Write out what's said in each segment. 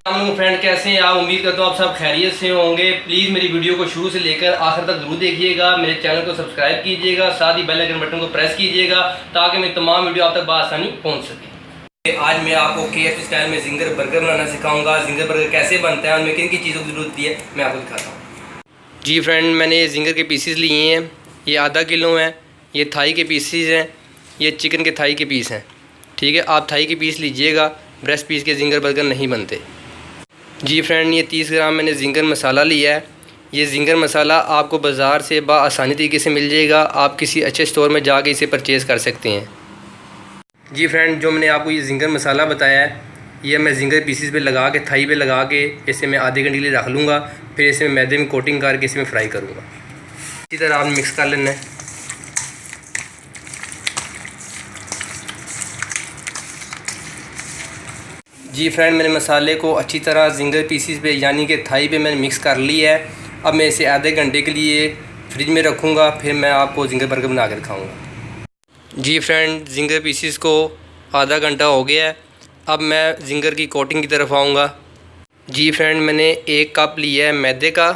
Friend, कैसे हैं आप? उम्मीद करता हूँ आप सब खैरियत से होंगे। प्लीज़ मेरी वीडियो को शुरू से लेकर आखिर तक जरूर देखिएगा। मेरे चैनल को सब्सक्राइब कीजिएगा, साथ ही बेल आइकन बटन को प्रेस कीजिएगा ताकि मेरी तमाम वीडियो आप तक बआसानी पहुँच सके। आज मैं आपको KFC स्टाइल में जिंगर बर्गर बनाना सिखाऊंगा। जिंगर बर्गर कैसे बनता है, उनमें किन किन चीज़ों की ज़रूरत होती है, मैं आपको दिखाता हूँ। जी फ्रेंड, मैंने ये जिंगर के पीसीस लिए हैं। ये आधा किलो हैं। ये थाई के पीसीस हैं। ये चिकन के थाई के पीस हैं। ठीक है, आप थाई के पीस लीजिएगा, ब्रेस्ट पीस के जिंगर बर्गर नहीं बनते। जी फ्रेंड, ये 30 ग्राम मैंने जिंगर मसाला लिया है। ये जिंगर मसाला आपको बाज़ार से आसानी तरीके से मिल जाएगा। आप किसी अच्छे स्टोर में जाके इसे परचेज़ कर सकते हैं। जी फ्रेंड, जो मैंने आपको ये जिंगर मसाला बताया है, ये मैं जिंगर पीसीस पे लगा के, थाई पे लगा के इसे मैं आधे घंटे के लिए रख लूँगा। फिर इसे मैं मैदे में कोटिंग करके इसे मैं फ्राई करूँगा। इसी तरह आपने मिक्स कर लेना है। जी फ्रेंड, मैंने मसाले को अच्छी तरह जिंगर पीसीस पे यानी कि थाई पे मैंने मिक्स कर लिया है। अब मैं इसे आधे घंटे के लिए फ्रिज में रखूँगा, फिर मैं आपको जिंगर बर्गर बना कर दिखाऊँगा। जी फ्रेंड, जिंगर पीसीस को आधा घंटा हो गया है। अब मैं जिंगर की कोटिंग की तरफ आऊँगा। जी फ्रेंड, मैंने 1 कप लिया है मैदे का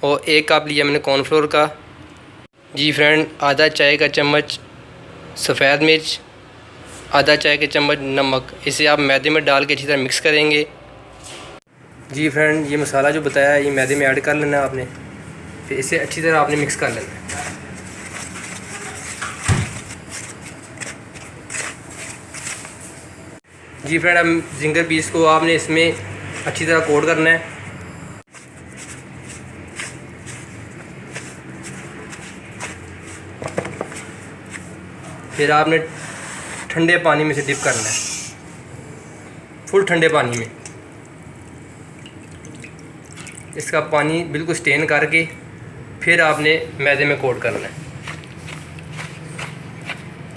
और 1 कप लिया मैंने कॉर्नफ्लोर का। जी फ्रेंड, आधा चाय का चम्मच सफ़ेद मिर्च, आधा चाय के चम्मच नमक। इसे आप मैदे में डाल के अच्छी तरह मिक्स करेंगे। जी फ्रेंड, ये मसाला जो बताया है ये मैदे में ऐड कर लेना है आपने। फिर इसे अच्छी तरह आपने मिक्स कर लेना है। जी फ्रेंड, अब जिंगर पीस को आपने इसमें अच्छी तरह कोट करना है। फिर आपने ठंडे पानी में से डिप करना है, फुल ठंडे पानी में। इसका पानी बिल्कुल स्टेन करके फिर आपने मैदे में कोट करना है।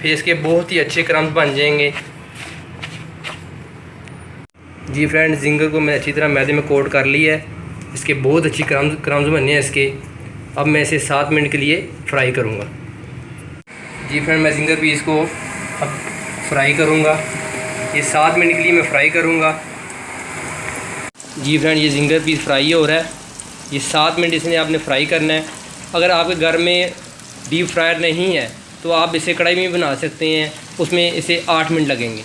फिर इसके बहुत ही अच्छे क्रम्स बन जाएंगे। जी फ्रेंड, जिंगर को मैं अच्छी तरह मैदे में कोट कर लिया है। इसके बहुत अच्छी क्रम्स बने हैं इसके। अब मैं इसे 7 मिनट के लिए फ्राई करूँगा। जी फ्रेंड, मैं जिंगर पीस को अब फ्राई करूँगा। ये 7 मिनट के लिए मैं फ्राई करूँगा। जी फ्रेंड, ये जिंगर पीस फ्राई हो रहा है। ये 7 मिनट इसने आपने फ्राई करना है। अगर आपके घर में डीप फ्रायर नहीं है तो आप इसे कढ़ाई में बना सकते हैं, उसमें इसे 8 मिनट लगेंगे।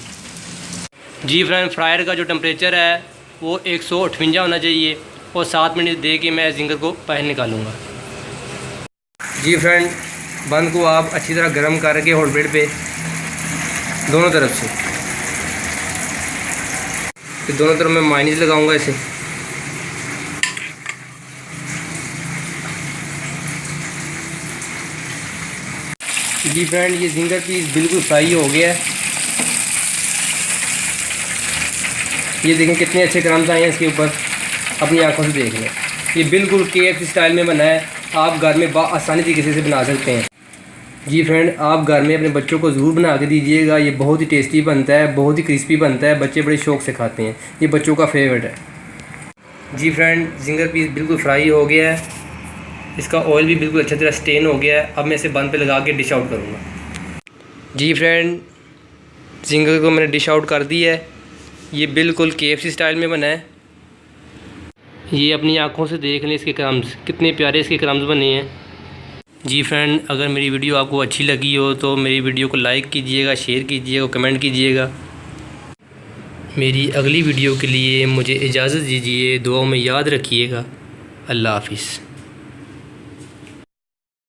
जी फ्रेंड, फ्रायर का जो टेम्परेचर है वो 158 होना चाहिए और 7 मिनट दे के मैं जिंगर को बाहर निकालूँगा। जी फ्रेंड, बंद को आप अच्छी तरह गर्म करके हॉट प्लेट पे दोनों तरफ से, फिर दोनों तरफ मैं मायनीज लगाऊंगा इसे। जी फ्रेंड, ये जिंगर पीस बिल्कुल फ्राई हो गया है। ये देखें कितने अच्छे क्रम्स आए हैं इसके ऊपर, अपनी आंखों से देख लें। ये बिल्कुल KFC स्टाइल में बना है। आप घर में आसानी तरीके से इसे बना सकते हैं। जी फ्रेंड, आप घर में अपने बच्चों को ज़रूर बना के दीजिएगा। ये बहुत ही टेस्टी बनता है, बहुत ही क्रिस्पी बनता है। बच्चे बड़े शौक़ से खाते हैं, ये बच्चों का फेवरेट है। जी फ्रेंड, जिंगर पीस बिल्कुल फ्राई हो गया है। इसका ऑयल भी बिल्कुल अच्छी तरह स्टेन हो गया है। अब मैं इसे बंद पे लगा के डिश आउट करूँगा। जी फ्रेंड, जिंगर को मैंने डिश आउट कर दिया है। ये बिल्कुल KFC स्टाइल में बना है। ये अपनी आँखों से देख लें इसके क्रम्स, कितने प्यारे इसके क्रम्स बने हैं। जी फ्रेंड, अगर मेरी वीडियो आपको अच्छी लगी हो तो मेरी वीडियो को लाइक कीजिएगा, शेयर कीजिएगा, कमेंट कीजिएगा। मेरी अगली वीडियो के लिए मुझे इजाज़त दीजिए। दुआओं में याद रखिएगा। अल्लाह हाफिज़।